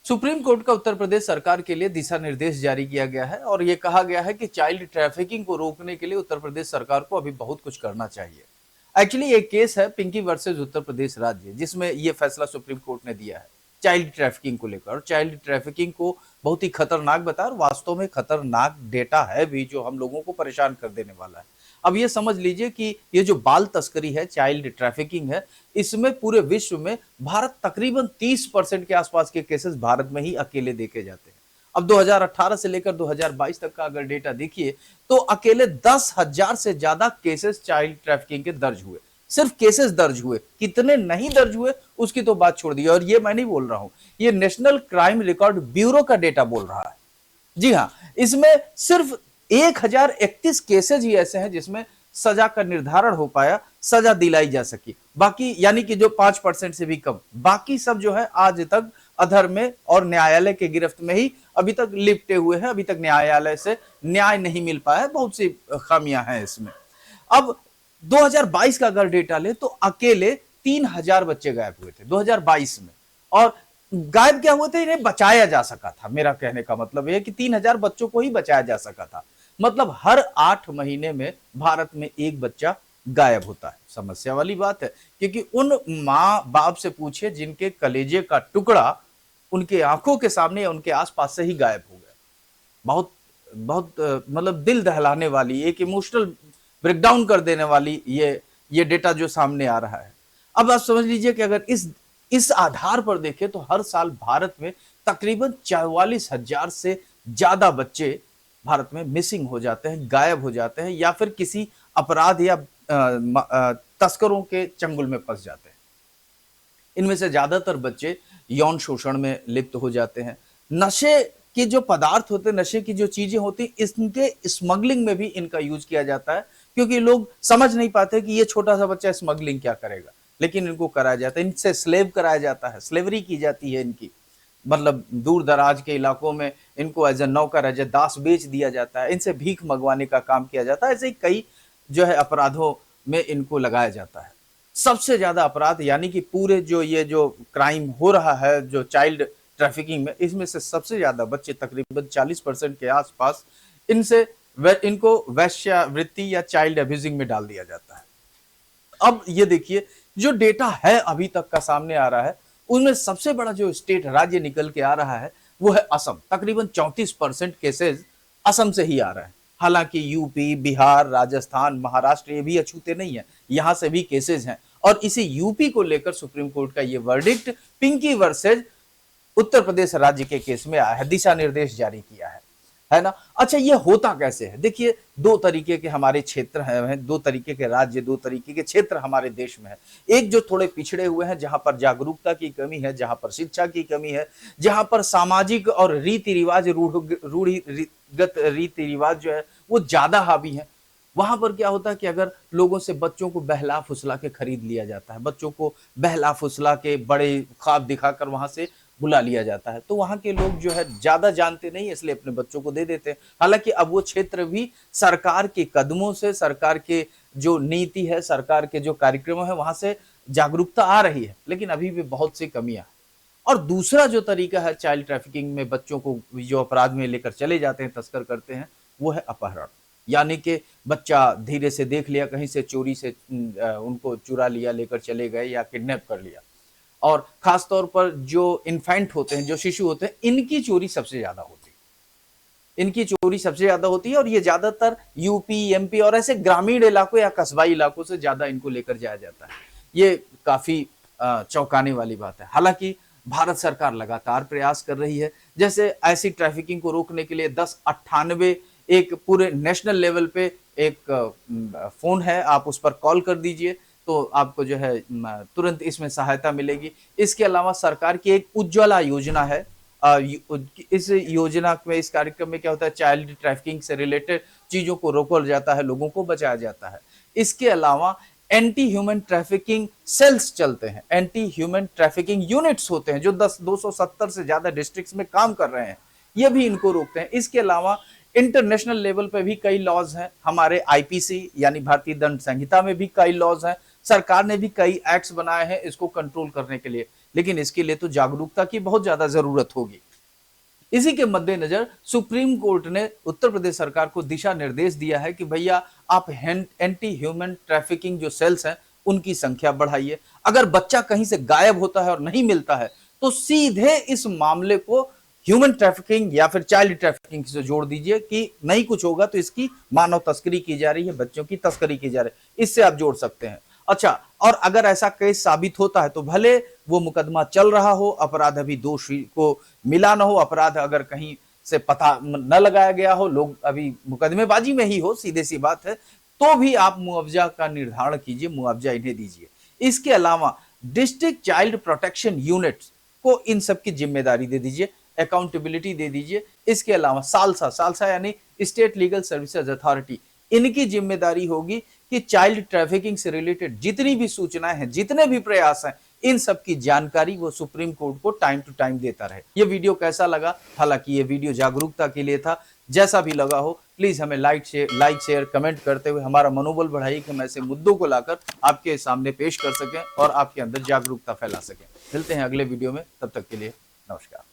Supreme court का उत्तर प्रदेश सरकार के लिए दिशा निर्देश जारी किया गया है और ये कहा गया है कि चाइल्ड ट्रैफिकिंग को रोकने के लिए उत्तर प्रदेश सरकार को अभी बहुत कुछ करना चाहिए। एक्चुअली एक केस है पिंकी वर्सेस उत्तर प्रदेश राज्य, जिसमें ये फैसला सुप्रीम कोर्ट ने दिया है चाइल्ड ट्रैफिकिंग को लेकर। और चाइल्ड ट्रैफिकिंग को बहुत ही खतरनाक बताया और वास्तव में खतरनाक डेटा है भी, जो हम लोगों को परेशान कर देने वाला है। अब ये समझ लीजिए कि ये जो बाल तस्करी है, चाइल्ड ट्रैफिकिंग है, इसमें पूरे विश्व में भारत तकरीबन 30% के आसपास के केसेस भारत में ही अकेले देखे जाते हैं। अब 2018 से लेकर 2022 तक का अगर डेटा देखिए तो अकेले 10,000 से ज्यादा केसेस चाइल्ड ट्रैफिकिंग के दर्ज हुए। सिर्फ केसेस दर्ज हुए, कितने नहीं दर्ज हुए उसकी तो बात छोड़ दी। और ये मैं नहीं बोल रहा हूं, ये नेशनल क्राइम रिकॉर्ड ब्यूरो का डेटा बोल रहा है। जी हाँ, इसमें सिर्फ 1031 केसेज ही ऐसे हैं जिसमें सजा का निर्धारण हो पाया, सजा दिलाई जा सकी। बाकी यानी कि जो 5% से भी कम, बाकी सब जो है आज तक अधर में और न्यायालय के गिरफ्त में ही अभी तक लिपटे हुए हैं। अभी तक न्यायालय से न्याय नहीं मिल पाया है, बहुत सी खामियां हैं इसमें। अब 2022 का अगर डेटा ले तो अकेले 3000 बच्चे गायब हुए थे 2022 में। और गायब क्या हुए थे, इन्हें बचाया जा सका था। मेरा कहने का मतलब यह है कि 3000 बच्चों को ही बचाया जा सका था। मतलब हर 8 महीने में भारत में एक बच्चा गायब होता है। समस्या वाली बात है, क्योंकि उन माँ बाप से पूछे जिनके कलेजे का टुकड़ा उनके आंखों के सामने या उनके आसपास से ही गायब हो गया। बहुत बहुत मतलब दिल दहलाने वाली, एक इमोशनल ब्रेकडाउन कर देने वाली ये डेटा जो सामने आ रहा है। अब आप समझ लीजिए कि अगर इस आधार पर देखें तो हर साल भारत में तकरीबन 44,000 से ज्यादा बच्चे भारत में मिसिंग हो जाते हैं, गायब हो जाते हैं, या फिर किसी अपराध या तस्करों के चंगुल में फंस जाते हैं। इनमें से ज्यादातर बच्चे यौन शोषण में लिप्त हो जाते हैं। नशे के जो पदार्थ होते हैं, नशे की जो चीजें होती हैं, इनके स्मगलिंग में भी इनका यूज किया जाता है, क्योंकि लोग समझ नहीं पाते कि ये छोटा सा बच्चा स्मगलिंग क्या करेगा, लेकिन इनको कराया जाता है। इनसे स्लेव कराया जाता है, स्लेवरी की जाती है इनकी। मतलब दूर दराज के इलाकों में इनको एज ए नौकर, एज ए दास बेच दिया जाता है। इनसे भीख मंगवाने का काम किया जाता है। ऐसे ही कई जो है अपराधों में इनको लगाया जाता है। सबसे ज्यादा अपराध यानी कि पूरे ये जो क्राइम हो रहा है जो चाइल्ड ट्रैफिकिंग में, इसमें से सबसे ज्यादा बच्चे तकरीबन 40% के आसपास इनको वैश्यावृत्ति या चाइल्ड अब्यूजिंग में डाल दिया जाता है। अब ये देखिए जो डेटा है अभी तक का सामने आ रहा है, उनमें सबसे बड़ा जो स्टेट राज्य निकल के आ रहा है वो है असम। तकरीबन 34% केसेस असम से ही आ रहा है। हालांकि यूपी, बिहार, राजस्थान, महाराष्ट्र ये भी अछूते नहीं है, यहां से भी केसेस हैं। और इसी यूपी को लेकर सुप्रीम कोर्ट का ये वर्डिक्ट पिंकी वर्सेज उत्तर प्रदेश राज्य के केस में आया है, दिशा निर्देश जारी किया है ना। अच्छा, ये होता कैसे है? देखिए, दो तरीके के हमारे क्षेत्र हैं, दो तरीके के राज्य, दो तरीके के क्षेत्र हमारे देश में है। एक जो थोड़े पिछड़े हुए हैं, जहां पर जागरूकता की कमी है, जहां पर शिक्षा की कमी है, जहां पर सामाजिक और रीति रिवाज, रूढ़िगत रीति रिवाज जो है वो ज्यादा हावी है। वहां पर क्या होता है कि अगर लोगों से बच्चों को बहला फुसला के खरीद लिया जाता है, बच्चों को बहला फुसला के बड़े ख्वाब दिखाकर वहां से बुला लिया जाता है, तो वहां के लोग जो है ज्यादा जानते नहीं, इसलिए अपने बच्चों को दे देते हैं। हालांकि अब वो क्षेत्र भी सरकार के कदमों से, सरकार के जो नीति है, सरकार के जो कार्यक्रम है, वहां से जागरूकता आ रही है, लेकिन अभी भी बहुत सी कमियां हैं। और दूसरा जो तरीका है चाइल्ड ट्रैफिकिंग में बच्चों को जो अपराध में लेकर चले जाते हैं, तस्कर करते हैं, वो है अपहरण। यानी कि बच्चा धीरे से देख लिया, कहीं से चोरी से उनको चुरा लिया, लेकर चले गए या किडनैप कर लिया। और खासतौर पर जो इन्फेंट होते हैं, जो शिशु होते हैं, इनकी चोरी सबसे ज्यादा होती है। इनकी चोरी सबसे ज्यादा होती है और ये ज्यादातर यूपी, एमपी और ऐसे ग्रामीण इलाकों या कस्बाई इलाकों से ज्यादा इनको लेकर जाया जाता है। ये काफी चौंकाने वाली बात है। हालांकि भारत सरकार लगातार प्रयास कर रही है। जैसे ऐसी ट्रैफिकिंग को रोकने के लिए 1098 एक पूरे नेशनल लेवल पे एक फोन है, आप उस पर कॉल कर दीजिए तो आपको जो है तुरंत इसमें सहायता मिलेगी। इसके अलावा सरकार की एक उज्ज्वला योजना है। इस योजना में, इस कार्यक्रम में क्या होता है, चाइल्ड ट्रैफिकिंग से रिलेटेड चीजों को रोका जाता है, लोगों को बचाया जाता है। इसके अलावा एंटी ह्यूमन ट्रैफिकिंग सेल्स चलते हैं, एंटी ह्यूमन ट्रैफिकिंग यूनिट्स होते हैं जो 270 से ज्यादा डिस्ट्रिक्ट्स में काम कर रहे हैं, ये भी इनको रोकते हैं। इसके अलावा इंटरनेशनल लेवल पे भी कई लॉज हैं, हमारे आईपीसी यानी भारतीय दंड संहिता में भी कई लॉज हैं। सरकार ने भी कई एक्ट्स बनाए हैं इसको कंट्रोल करने के लिए। लेकिन इसके लिए तो जागरूकता की बहुत ज्यादा जरूरत होगी। इसी के मद्देनजर सुप्रीम कोर्ट ने उत्तर प्रदेश सरकार को दिशा निर्देश दिया है कि भैया आप एंटी ह्यूमन ट्रैफिकिंग जो सेल्स हैं उनकी संख्या बढ़ाइए। अगर बच्चा कहीं से गायब होता है और नहीं मिलता है तो सीधे इस मामले को ह्यूमन ट्रैफिकिंग या फिर चाइल्ड ट्रैफिकिंग से जोड़ दीजिए कि नहीं कुछ होगा तो इसकी मानव तस्करी की जा रही है, बच्चों की तस्करी की जा रही है, इससे आप जोड़ सकते हैं। अच्छा, और अगर ऐसा केस साबित होता है तो भले वो मुकदमा चल रहा हो, अपराध अभी दोषी को मिला ना हो, अपराध अगर कहीं से पता न लगाया गया हो, लोग अभी मुकदमेबाजी में ही हो, सीधे सी बात है, तो भी आप मुआवजा का निर्धारण कीजिए, मुआवजा इन्हें दीजिए। इसके अलावा डिस्ट्रिक्ट चाइल्ड प्रोटेक्शन यूनिट्स को इन सब की जिम्मेदारी दे दीजिए, अकाउंटेबिलिटी दे दीजिए। इसके अलावा सालसा यानी स्टेट लीगल सर्विसेज अथॉरिटी, इनकी जिम्मेदारी होगी कि चाइल्ड ट्रैफिकिंग से रिलेटेड जितनी भी सूचनाएं हैं, जितने भी प्रयास हैं, इन सब की जानकारी वो सुप्रीम कोर्ट को टाइम टू टाइम देता रहे। ये वीडियो कैसा लगा? हालांकि ये वीडियो जागरूकता के लिए था, जैसा भी लगा हो प्लीज हमें लाइक शेयर कमेंट करते हुए हमारा मनोबल बढ़ाइए कि हम ऐसे मुद्दों को लाकर आपके सामने पेश कर सकें और आपके अंदर जागरूकता फैला सकें। मिलते हैं अगले वीडियो में, तब तक के लिए नमस्कार।